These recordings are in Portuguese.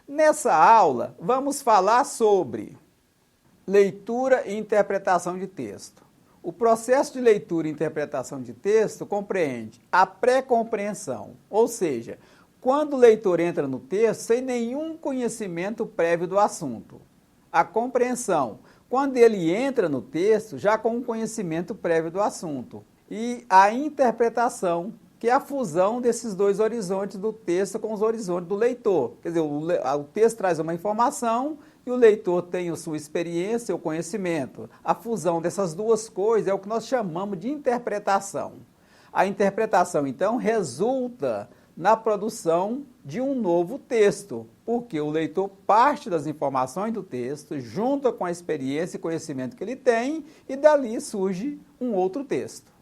Nessa aula, vamos falar sobre leitura e interpretação de texto. O processo de leitura e interpretação de texto compreende a pré-compreensão, ou seja, quando o leitor entra no texto sem nenhum conhecimento prévio do assunto. A compreensão, quando ele entra no texto já com um conhecimento prévio do assunto. E a interpretação, que é a fusão desses dois horizontes do texto com os horizontes do leitor. Quer dizer, o texto traz uma informação e o leitor tem a sua experiência, o conhecimento. A fusão dessas duas coisas é o que nós chamamos de interpretação. A interpretação, então, resulta na produção de um novo texto, porque o leitor parte das informações do texto, junta com a experiência e conhecimento que ele tem, e dali surge um outro texto.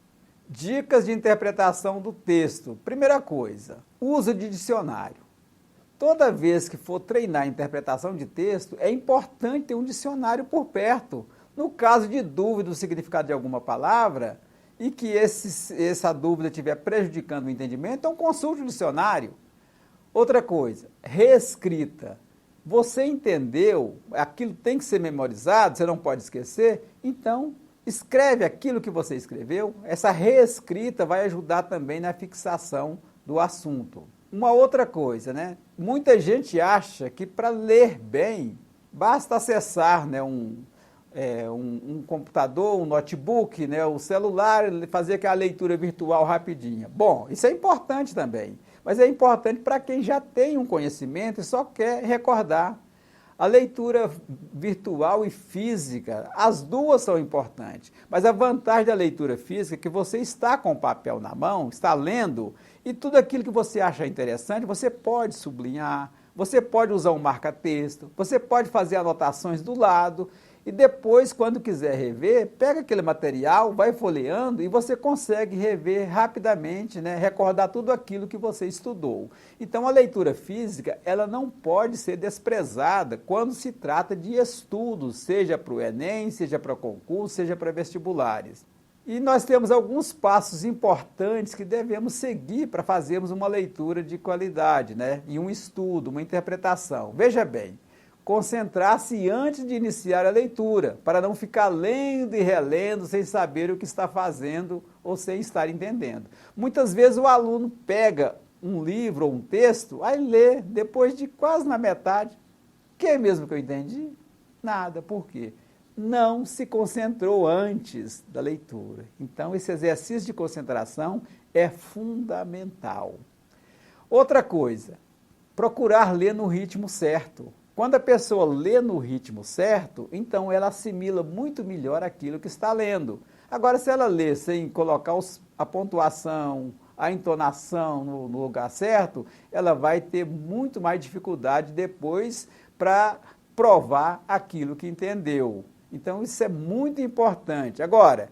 Dicas de interpretação do texto. Primeira coisa, uso de dicionário. Toda vez que for treinar a interpretação de texto, é importante ter um dicionário por perto. No caso de dúvida do significado de alguma palavra, e que essa dúvida estiver prejudicando o entendimento, então consulte o dicionário. Outra coisa, reescrita. Você entendeu, aquilo tem que ser memorizado, você não pode esquecer, então escreve aquilo que você escreveu. Essa reescrita vai ajudar também na fixação do assunto. Uma outra coisa, né? Muita gente acha que para ler bem, basta acessar, né, um computador, um notebook, né, o celular, fazer aquela leitura virtual rapidinha. Bom, isso é importante também, mas é importante para quem já tem um conhecimento e só quer recordar. A leitura virtual e física, as duas são importantes, mas a vantagem da leitura física é que você está com o papel na mão, está lendo, e tudo aquilo que você acha interessante, você pode sublinhar, você pode usar um marca-texto, você pode fazer anotações do lado, e depois, quando quiser rever, pega aquele material, vai folheando e você consegue rever rapidamente, né? Recordar tudo aquilo que você estudou. Então, a leitura física, ela não pode ser desprezada quando se trata de estudos, seja para o Enem, seja para concurso, seja para vestibulares. E nós temos alguns passos importantes que devemos seguir para fazermos uma leitura de qualidade, né? E um estudo, uma interpretação. Veja bem, concentrar-se antes de iniciar a leitura, para não ficar lendo e relendo sem saber o que está fazendo ou sem estar entendendo. Muitas vezes o aluno pega um livro ou um texto, aí lê, depois de quase na metade. Que é mesmo que eu entendi? Nada. Por quê? Não se concentrou antes da leitura. Então, esse exercício de concentração é fundamental. Outra coisa, procurar ler no ritmo certo. Quando a pessoa lê no ritmo certo, então ela assimila muito melhor aquilo que está lendo. Agora, se ela lê sem colocar a pontuação, a entonação no lugar certo, ela vai ter muito mais dificuldade depois para provar aquilo que entendeu. Então, isso é muito importante. Agora,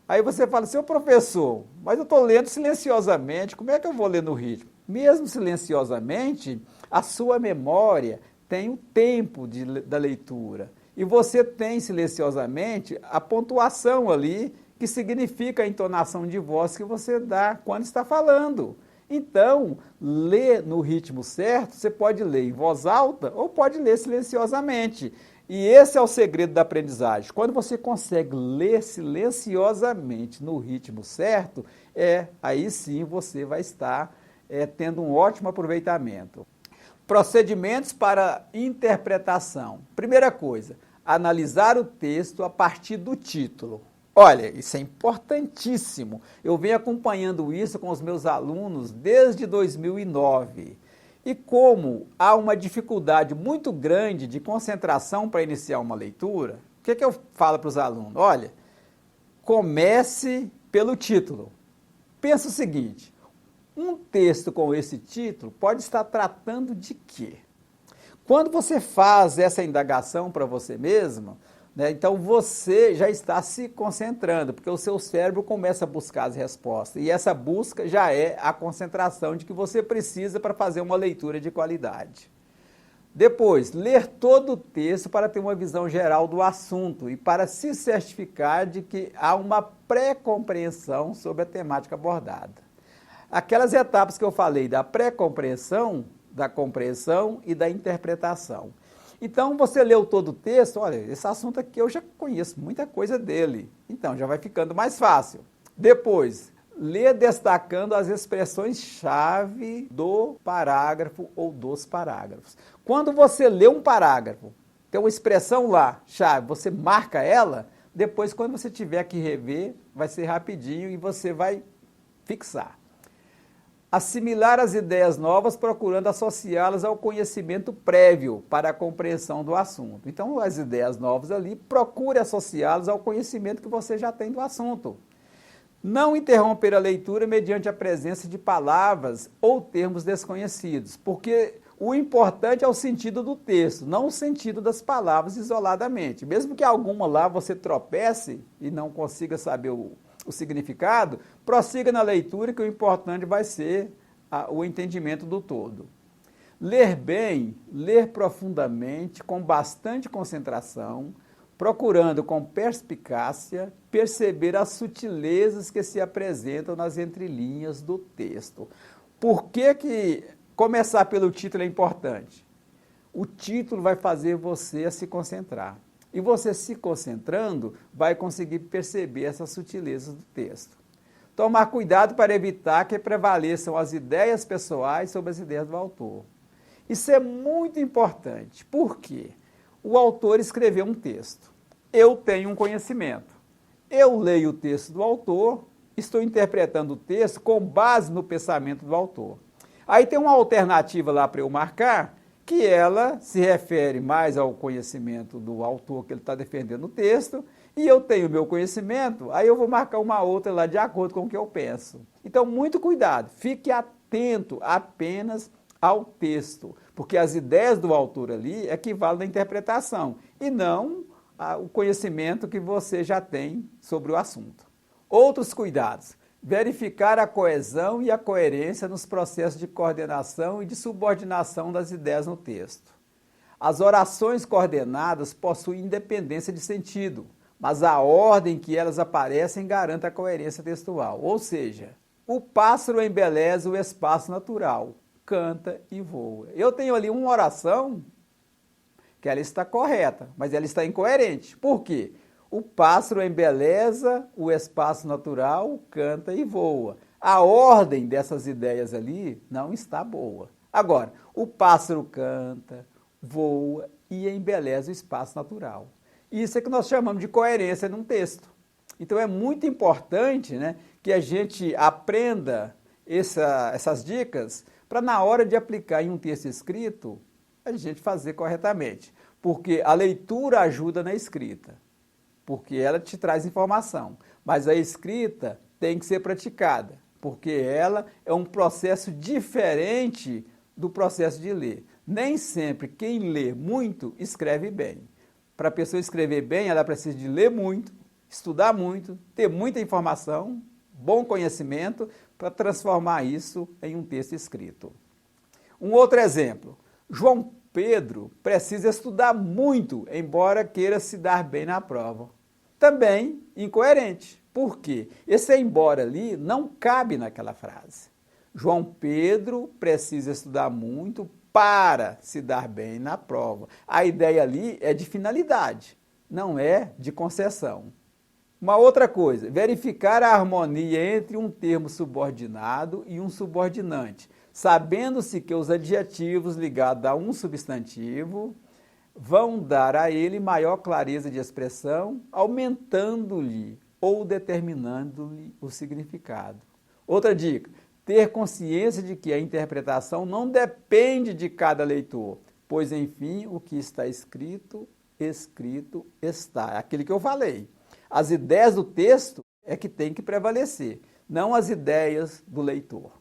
aí você fala, seu professor, mas eu estou lendo silenciosamente, como é que eu vou ler no ritmo? Mesmo silenciosamente, a sua memória tem o tempo da leitura. E você tem silenciosamente a pontuação ali, que significa a entonação de voz que você dá quando está falando. Então, ler no ritmo certo, você pode ler em voz alta ou pode ler silenciosamente. E esse é o segredo da aprendizagem. Quando você consegue ler silenciosamente no ritmo certo, aí sim você vai estar tendo um ótimo aproveitamento. Procedimentos para interpretação. Primeira coisa, analisar o texto a partir do título. Olha, isso é importantíssimo. Eu venho acompanhando isso com os meus alunos desde 2009. E como há uma dificuldade muito grande de concentração para iniciar uma leitura, o que eu falo para os alunos? Olha, comece pelo título. Pensa o seguinte, um texto com esse título pode estar tratando de quê? Quando você faz essa indagação para você mesmo, né, então você já está se concentrando, porque o seu cérebro começa a buscar as respostas. E essa busca já é a concentração de que você precisa para fazer uma leitura de qualidade. Depois, ler todo o texto para ter uma visão geral do assunto e para se certificar de que há uma pré-compreensão sobre a temática abordada. Aquelas etapas que eu falei da pré-compreensão da compreensão e da interpretação. Então, você leu todo o texto, olha, esse assunto aqui eu já conheço muita coisa dele, então já vai ficando mais fácil. Depois, lê destacando as expressões-chave do parágrafo ou dos parágrafos. Quando você lê um parágrafo, tem uma expressão lá, chave, você marca ela, depois quando você tiver que rever, vai ser rapidinho e você vai fixar. Assimilar as ideias novas, procurando associá-las ao conhecimento prévio para a compreensão do assunto. Então, as ideias novas ali, procure associá-las ao conhecimento que você já tem do assunto. Não interromper a leitura mediante a presença de palavras ou termos desconhecidos, porque o importante é o sentido do texto, não o sentido das palavras isoladamente. Mesmo que alguma lá você tropece e não consiga saber o significado, prossiga na leitura, que o importante vai ser o entendimento do todo. Ler bem, ler profundamente, com bastante concentração, procurando com perspicácia perceber as sutilezas que se apresentam nas entrelinhas do texto. Por que começar pelo título é importante? O título vai fazer você se concentrar. E você se concentrando, vai conseguir perceber essas sutilezas do texto. Tomar cuidado para evitar que prevaleçam as ideias pessoais sobre as ideias do autor. Isso é muito importante. Por quê? O autor escreveu um texto. Eu tenho um conhecimento. Eu leio o texto do autor, estou interpretando o texto com base no pensamento do autor. Aí tem uma alternativa lá para eu marcar, que ela se refere mais ao conhecimento do autor que ele está defendendo o texto, e eu tenho o meu conhecimento, aí eu vou marcar uma outra lá de acordo com o que eu penso. Então, muito cuidado, fique atento apenas ao texto, porque as ideias do autor ali equivalem à interpretação, e não o conhecimento que você já tem sobre o assunto. Outros cuidados. Verificar a coesão e a coerência nos processos de coordenação e de subordinação das ideias no texto. As orações coordenadas possuem independência de sentido, mas a ordem que elas aparecem garante a coerência textual. Ou seja, o pássaro embeleza o espaço natural, canta e voa. Eu tenho ali uma oração que ela está correta, mas ela está incoerente. Por quê? O pássaro embeleza o espaço natural, canta e voa. A ordem dessas ideias ali não está boa. Agora, o pássaro canta, voa e embeleza o espaço natural. Isso é que nós chamamos de coerência num texto. Então é muito importante, né, que a gente aprenda essas dicas para na hora de aplicar em um texto escrito, a gente fazer corretamente. Porque a leitura ajuda na escrita. Porque ela te traz informação, mas a escrita tem que ser praticada, porque ela é um processo diferente do processo de ler. Nem sempre quem lê muito escreve bem. Para a pessoa escrever bem, ela precisa de ler muito, estudar muito, ter muita informação, bom conhecimento, para transformar isso em um texto escrito. Um outro exemplo, João Pedro precisa estudar muito, embora queira se dar bem na prova. Também incoerente. Por quê? Esse embora ali não cabe naquela frase. João Pedro precisa estudar muito para se dar bem na prova. A ideia ali é de finalidade, não é de concessão. Uma outra coisa, verificar a harmonia entre um termo subordinado e um subordinante, sabendo-se que os adjetivos ligados a um substantivo vão dar a ele maior clareza de expressão, aumentando-lhe ou determinando-lhe o significado. Outra dica, ter consciência de que a interpretação não depende de cada leitor, pois, enfim, o que está escrito, escrito está. É aquilo que eu falei. As ideias do texto é que tem que prevalecer, não as ideias do leitor.